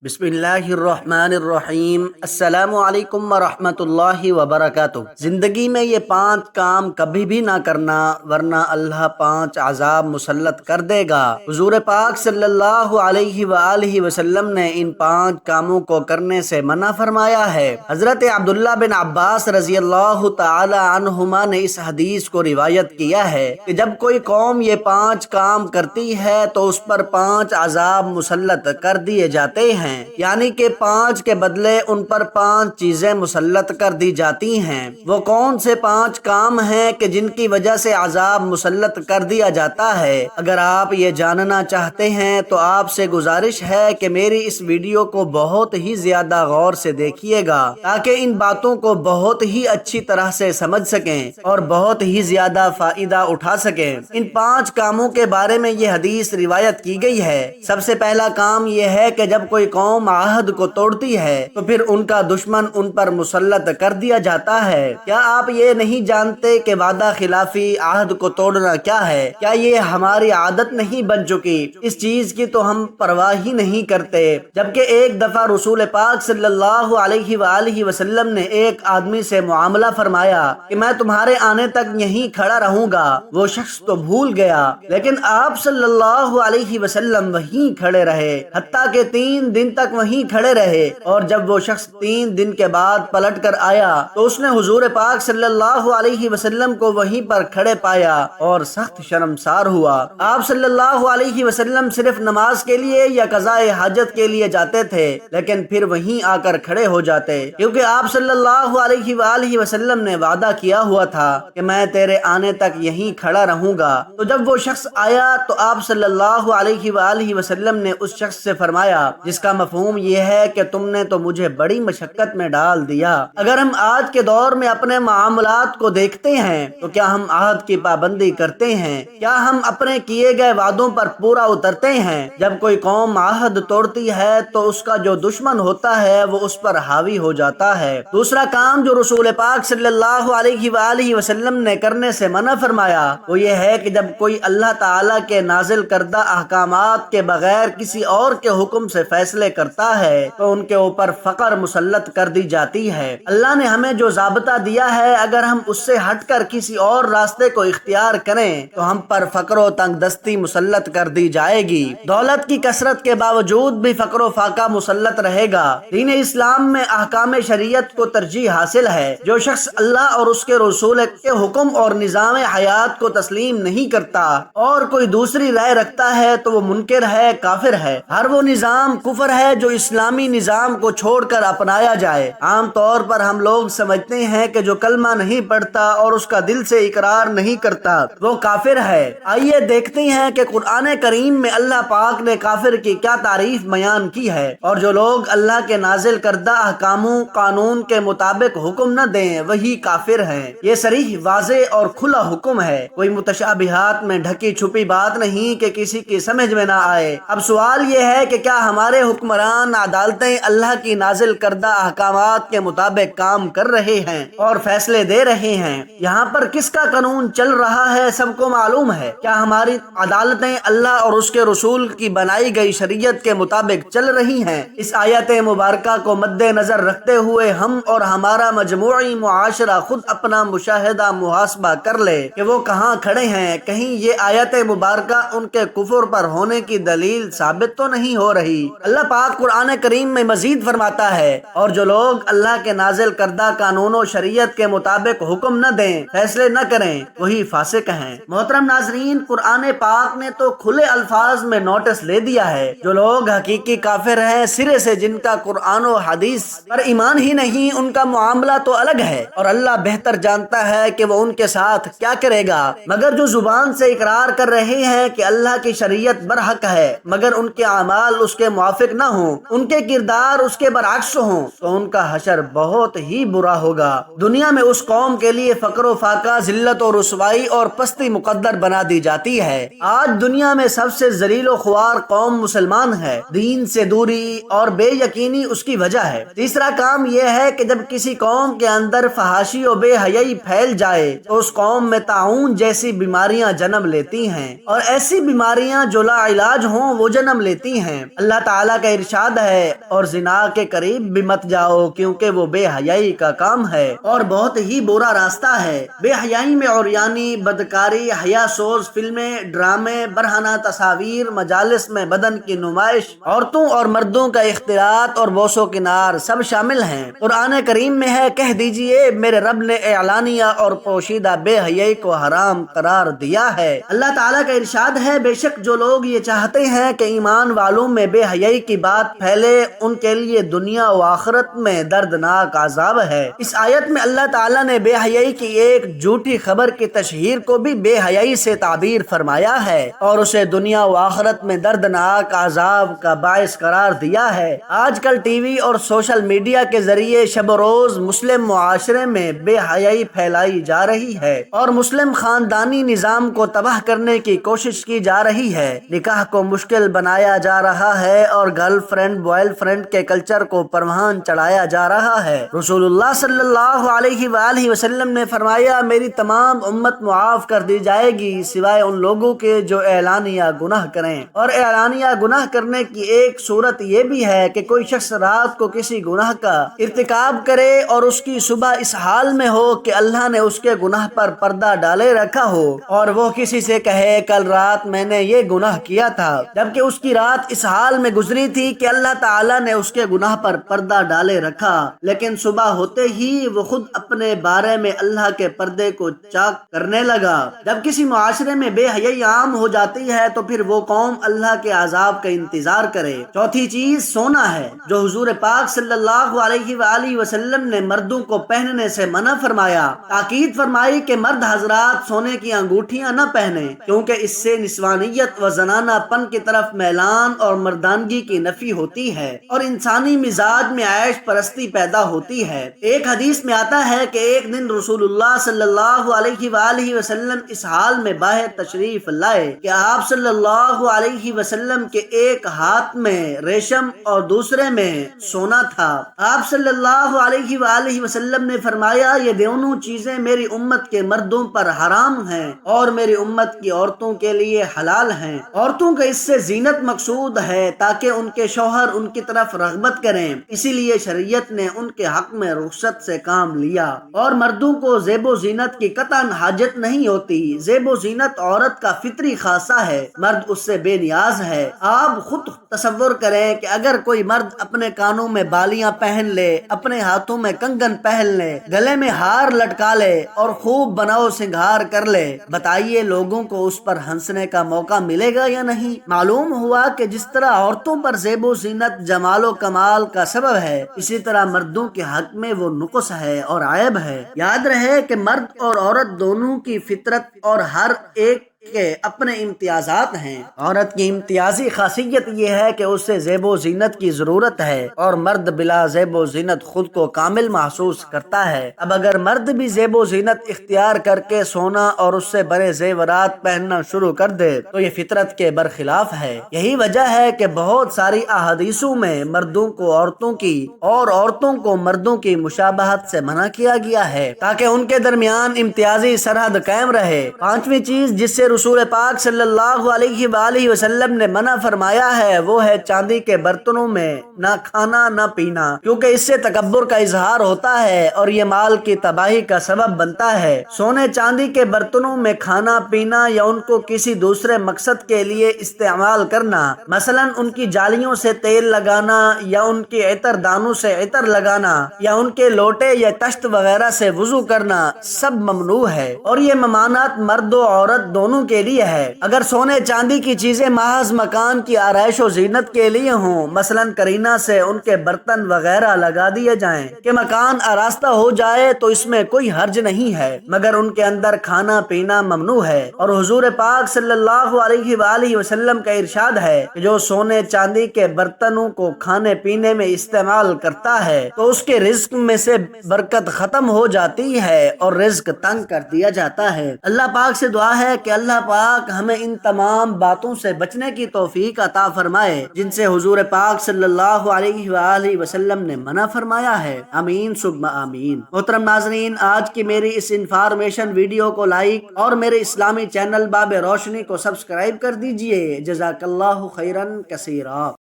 بسم اللہ الرحمن الرحیم۔ السلام علیکم ورحمۃ اللہ وبرکاتہ۔ زندگی میں یہ 5 کام کبھی بھی نہ کرنا ورنہ اللہ 5 عذاب مسلط کر دے گا۔ حضور پاک صلی اللہ علیہ وآلہ وسلم نے ان 5 کاموں کو کرنے سے منع فرمایا ہے۔ حضرت عبداللہ بن عباس رضی اللہ تعالی عنہما نے اس حدیث کو روایت کیا ہے کہ جب کوئی قوم یہ 5 کام کرتی ہے تو اس پر 5 عذاب مسلط کر دیے جاتے ہیں، یعنی کہ 5 کے بدلے ان پر 5 چیزیں مسلط کر دی جاتی ہیں۔ وہ کون سے 5 کام ہیں کہ جن کی وجہ سے عذاب مسلط کر دیا جاتا ہے؟ اگر آپ یہ جاننا چاہتے ہیں تو آپ سے گزارش ہے کہ میری اس ویڈیو کو بہت ہی زیادہ غور سے دیکھیے گا تاکہ ان باتوں کو بہت ہی اچھی طرح سے سمجھ سکیں اور بہت ہی زیادہ فائدہ اٹھا سکیں۔ ان 5 کاموں کے بارے میں یہ حدیث روایت کی گئی ہے۔ سب سے پہلا کام یہ ہے کہ جب کوئی قوم عہد کو توڑتی ہے تو پھر ان کا دشمن ان پر مسلط کر دیا جاتا ہے۔ کیا آپ یہ نہیں جانتے کہ وعدہ خلافی عہد کو توڑنا کیا ہے؟ کیا یہ ہماری عادت نہیں بن چکی؟ اس چیز کی تو ہم پرواہ ہی نہیں کرتے۔ جبکہ ایک دفعہ رسول پاک صلی اللہ علیہ وآلہ وسلم نے ایک آدمی سے معاملہ فرمایا کہ میں تمہارے آنے تک یہیں کھڑا رہوں گا۔ وہ شخص تو بھول گیا، لیکن آپ صلی اللہ علیہ وسلم وہیں کھڑے رہے، حتیٰ کہ 3 دن تک وہیں کھڑے رہے، اور جب وہ شخص 3 دن کے بعد پلٹ کر آیا تو اس نے حضور پاک صلی اللہ علیہ وسلم کو وہیں پر کھڑے پایا اور سخت شرمسار ہوا۔ آپ صلی اللہ علیہ وسلم صرف نماز کے لیے یا قضاء حاجت کے لیے جاتے تھے، لیکن پھر وہیں آ کر کھڑے ہو جاتے، کیونکہ آپ صلی اللہ علیہ وآلہ وسلم نے وعدہ کیا ہوا تھا کہ میں تیرے آنے تک یہیں کھڑا رہوں گا۔ تو جب وہ شخص آیا تو آپ صلی اللہ علیہ وآلہ وسلم نے اس شخص سے فرمایا، جس کا مفہوم یہ ہے کہ تم نے تو مجھے بڑی مشقت میں ڈال دیا۔ اگر ہم آج کے دور میں اپنے معاملات کو دیکھتے ہیں تو کیا ہم عہد کی پابندی کرتے ہیں؟ کیا ہم اپنے کیے گئے وعدوں پر پورا اترتے ہیں؟ جب کوئی قوم عہد توڑتی ہے تو اس کا جو دشمن ہوتا ہے وہ اس پر حاوی ہو جاتا ہے۔ دوسرا کام جو رسول پاک صلی اللہ علیہ وآلہ وسلم نے کرنے سے منع فرمایا وہ یہ ہے کہ جب کوئی اللہ تعالیٰ کے نازل کردہ احکامات کے بغیر کسی اور کے حکم سے فیصلے کرتا ہے تو ان کے اوپر فقر مسلط کر دی جاتی ہے۔ اللہ نے ہمیں جو ضابطہ دیا ہے اگر ہم اس سے ہٹ کر کسی اور راستے کو اختیار کریں تو ہم پر فقر و تنگ دستی مسلط کر دی جائے گی۔ دولت کی کثرت کے باوجود بھی فقر و فاقہ مسلط رہے گا۔ دین اسلام میں احکام شریعت کو ترجیح حاصل ہے۔ جو شخص اللہ اور اس کے رسول کے حکم اور نظام حیات کو تسلیم نہیں کرتا اور کوئی دوسری رائے رکھتا ہے تو وہ منکر ہے، کافر ہے۔ ہر وہ نظام کفر ہے جو اسلامی نظام کو چھوڑ کر اپنایا جائے۔ عام طور پر ہم لوگ سمجھتے ہیں کہ جو کلمہ نہیں پڑھتا اور اس کا دل سے اقرار نہیں کرتا وہ کافر ہے۔ آئیے دیکھتے ہیں کہ قرآن کریم میں اللہ پاک نے کافر کی کیا تعریف بیان کی ہے، اور جو لوگ اللہ کے نازل کردہ احکاموں قانون کے مطابق حکم نہ دیں وہی کافر ہیں۔ یہ صریح، واضح اور کھلا حکم ہے، کوئی متشابہات میں ڈھکی چھپی بات نہیں کہ کسی کی سمجھ میں نہ آئے۔ اب سوال یہ ہے کہ کیا ہمارے حکمران عدالتیں اللہ کی نازل کردہ احکامات کے مطابق کام کر رہے ہیں اور فیصلے دے رہے ہیں؟ یہاں پر کس کا قانون چل رہا ہے سب کو معلوم ہے۔ کیا ہماری عدالتیں اللہ اور اس کے رسول کی بنائی گئی شریعت کے مطابق چل رہی ہیں؟ اس آیت مبارکہ کو مد نظر رکھتے ہوئے ہم اور ہمارا مجموعی معاشرہ خود اپنا مشاہدہ محاسبہ کر لے کہ وہ کہاں کھڑے ہیں۔ کہیں یہ آیت مبارکہ ان کے کفر پر ہونے کی دلیل ثابت تو نہیں ہو رہی؟ اللہ پاک قرآن کریم میں مزید فرماتا ہے، اور جو لوگ اللہ کے نازل کردہ قانون و شریعت کے مطابق حکم نہ دیں، فیصلے نہ کریں، وہی فاسق ہیں۔ محترم ناظرین، قرآن پاک نے تو کھلے الفاظ میں نوٹس لے دیا ہے جو لوگ حقیقی کافر ہیں، سرے سے جن کا قرآن و حدیث پر ایمان ہی نہیں، ان کا معاملہ تو الگ ہے، اور اللہ بہتر جانتا ہے کہ وہ ان کے ساتھ کیا کرے گا۔ مگر جو زبان سے اقرار کر رہے ہیں کہ اللہ کی شریعت برحق ہے مگر ان کے اعمال اس کے موافق نہ ہوں، ان کے کردار اس کے برعکس ہوں، تو ان کا حشر بہت ہی برا ہوگا۔ دنیا میں اس قوم کے لیے فقر و فاقہ، ذلت و رسوائی اور پستی مقدر بنا دی جاتی ہے۔ آج دنیا میں سب سے ذلیل و خوار قوم مسلمان ہے۔ دین سے دوری اور بے یقینی اس کی وجہ ہے۔ تیسرا کام یہ ہے کہ جب کسی قوم کے اندر فحاشی و بے حیائی پھیل جائے تو اس قوم میں طاعون جیسی بیماریاں جنم لیتی ہیں، اور ایسی بیماریاں جو لا علاج ہوں وہ جنم لیتی ہیں۔ اللہ تعالیٰ کے ارشاد ہے اور زنا کے قریب بھی مت جاؤ کیونکہ وہ بے حیائی کا کام ہے اور بہت ہی برا راستہ ہے۔ بے حیائی میں عریانی، بدکاری، حیا سوز فلمیں، ڈرامے، برہنہ تصاویر، مجالس میں بدن کی نمائش، عورتوں اور مردوں کا اختلاط اور بوس و کنار سب شامل ہیں۔ قرآن کریم میں ہے، کہہ دیجئے میرے رب نے اعلانیہ اور پوشیدہ بے حیائی کو حرام قرار دیا ہے۔ اللہ تعالیٰ کا ارشاد ہے، بے شک جو لوگ یہ چاہتے ہیں کہ ایمان والوں میں بے حیائی کی بات پھیلے ان کے لیے دنیا و آخرت میں دردناک عذاب ہے۔ اس آیت میں اللہ تعالیٰ نے بے حیائی کی ایک جھوٹی خبر کی تشہیر کو بھی بے حیائی سے تعبیر فرمایا ہے اور اسے دنیا و آخرت میں دردناک عذاب کا باعث قرار دیا ہے۔ آج کل ٹی وی اور سوشل میڈیا کے ذریعے شب و روز مسلم معاشرے میں بے حیائی پھیلائی جا رہی ہے اور مسلم خاندانی نظام کو تباہ کرنے کی کوشش کی جا رہی ہے۔ نکاح کو مشکل بنایا جا رہا ہے اور گرل فرینڈ بوائے فرینڈ کے کلچر کو پروان چڑھایا جا رہا ہے۔ رسول اللہ صلی اللہ علیہ وآلہ وسلم نے فرمایا، میری تمام امت معاف کر دی جائے گی سوائے ان لوگوں کے جو اعلانیہ گناہ کریں، اور اعلانیہ گناہ کرنے کی ایک صورت یہ بھی ہے کہ کوئی شخص رات کو کسی گناہ کا ارتکاب کرے اور اس کی صبح اس حال میں ہو کہ اللہ نے اس کے گناہ پر پردہ ڈالے رکھا ہو، اور وہ کسی سے کہے کل رات میں نے یہ گناہ کیا تھا، جبکہ اس کی رات اس حال میں گزری تھی کہ اللہ تعالیٰ نے اس کے گناہ پر پردہ ڈالے رکھا، لیکن صبح ہوتے ہی وہ خود اپنے بارے میں اللہ کے پردے کو چاک کرنے لگا۔ جب کسی معاشرے میں بے حیائی عام ہو جاتی ہے تو پھر وہ قوم اللہ کے عذاب کا انتظار کرے۔ چوتھی چیز سونا ہے، جو حضور پاک صلی اللہ علیہ وآلہ وسلم نے مردوں کو پہننے سے منع فرمایا۔ تاکید فرمائی کہ مرد حضرات سونے کی انگوٹھیاں نہ پہنے کیونکہ اس سے نسوانیت و زنانہ پن کی طرف میلان اور مردانگی کی نفی ہوتی ہے اور انسانی مزاج میں عیش پرستی پیدا ہوتی ہے۔ ایک حدیث میں آتا ہے کہ ایک دن رسول اللہ صلی اللہ علیہ وآلہ وسلم اس حال میں باہر تشریف لائے کہ آپ صلی اللہ علیہ وسلم کے ایک ہاتھ میں ریشم اور دوسرے میں سونا تھا۔ آپ صلی اللہ علیہ وآلہ وسلم نے فرمایا، یہ دونوں چیزیں میری امت کے مردوں پر حرام ہیں اور میری امت کی عورتوں کے لیے حلال ہیں۔ عورتوں کا اس سے زینت مقصود ہے تاکہ ان کے شوہر ان کی طرف رغبت کریں، اسی لیے شریعت نے ان کے حق میں رخصت سے کام لیا، اور مردوں کو زیب و زینت کی قطعاً حاجت نہیں ہوتی۔ زیب و زینت عورت کا فطری خاصہ ہے، مرد اس سے بے نیاز ہے۔ آپ خود تصور کریں کہ اگر کوئی مرد اپنے کانوں میں بالیاں پہن لے، اپنے ہاتھوں میں کنگن پہن لے، گلے میں ہار لٹکا لے اور خوب بناؤ سنگھار کر لے، بتائیے لوگوں کو اس پر ہنسنے کا موقع ملے گا یا نہیں؟ معلوم ہوا کہ جس طرح عورتوں پر زیب و زینت جمال و کمال کا سبب ہے، اسی طرح مردوں کے حق میں وہ نقص ہے اور عیب ہے۔ یاد رہے کہ مرد اور عورت دونوں کی فطرت اور ہر ایک کے اپنے امتیازات ہیں۔ عورت کی امتیازی خاصیت یہ ہے کہ اسے زیب و زینت کی ضرورت ہے اور مرد بلا زیب و زینت خود کو کامل محسوس کرتا ہے۔ اب اگر مرد بھی زیب و زینت اختیار کر کے سونا اور اس سے بڑے زیورات پہننا شروع کر دے تو یہ فطرت کے برخلاف ہے۔ یہی وجہ ہے کہ بہت ساری احادیثوں میں مردوں کو عورتوں کی اور عورتوں کو مردوں کی مشابہت سے منع کیا گیا ہے تاکہ ان کے درمیان امتیازی سرحد قائم رہے۔ پانچویں چیز جس سے رسول پاک صلی اللہ علیہ وآلہ وسلم نے منع فرمایا ہے وہ ہے چاندی کے برتنوں میں نہ کھانا نہ پینا، کیونکہ اس سے تکبر کا اظہار ہوتا ہے اور یہ مال کی تباہی کا سبب بنتا ہے۔ سونے چاندی کے برتنوں میں کھانا پینا یا ان کو کسی دوسرے مقصد کے لیے استعمال کرنا، مثلا ان کی جالیوں سے تیل لگانا یا ان کی عطر دانوں سے عطر لگانا یا ان کے لوٹے یا تشت وغیرہ سے وضو کرنا، سب ممنوع ہے اور یہ ممانعت مرد و عورت دونوں کے لیے ہے۔ اگر سونے چاندی کی چیزیں محض مکان کی آرائش و زینت کے لیے ہوں، مثلا کرینہ سے ان کے برتن وغیرہ لگا دیے جائیں کہ مکان آراستہ ہو جائے تو اس میں کوئی حرج نہیں ہے، مگر ان کے اندر کھانا پینا ممنوع ہے۔ اور حضور پاک صلی اللہ علیہ وآلہ وسلم کا ارشاد ہے کہ جو سونے چاندی کے برتنوں کو کھانے پینے میں استعمال کرتا ہے تو اس کے رزق میں سے برکت ختم ہو جاتی ہے اور رزق تنگ کر دیا جاتا ہے۔ اللہ پاک سے دعا ہے کہ اللہ پاک ہمیں ان تمام باتوں سے بچنے کی توفیق عطا فرمائے جن سے حضور پاک صلی اللہ علیہ وآلہ وسلم نے منع فرمایا ہے، آمین ثم آمین۔ محترم ناظرین، آج کی میری اس انفارمیشن ویڈیو کو لائک اور میرے اسلامی چینل باب روشنی کو سبسکرائب کر دیجئے۔ جزاک اللہ خیرا کثیرا۔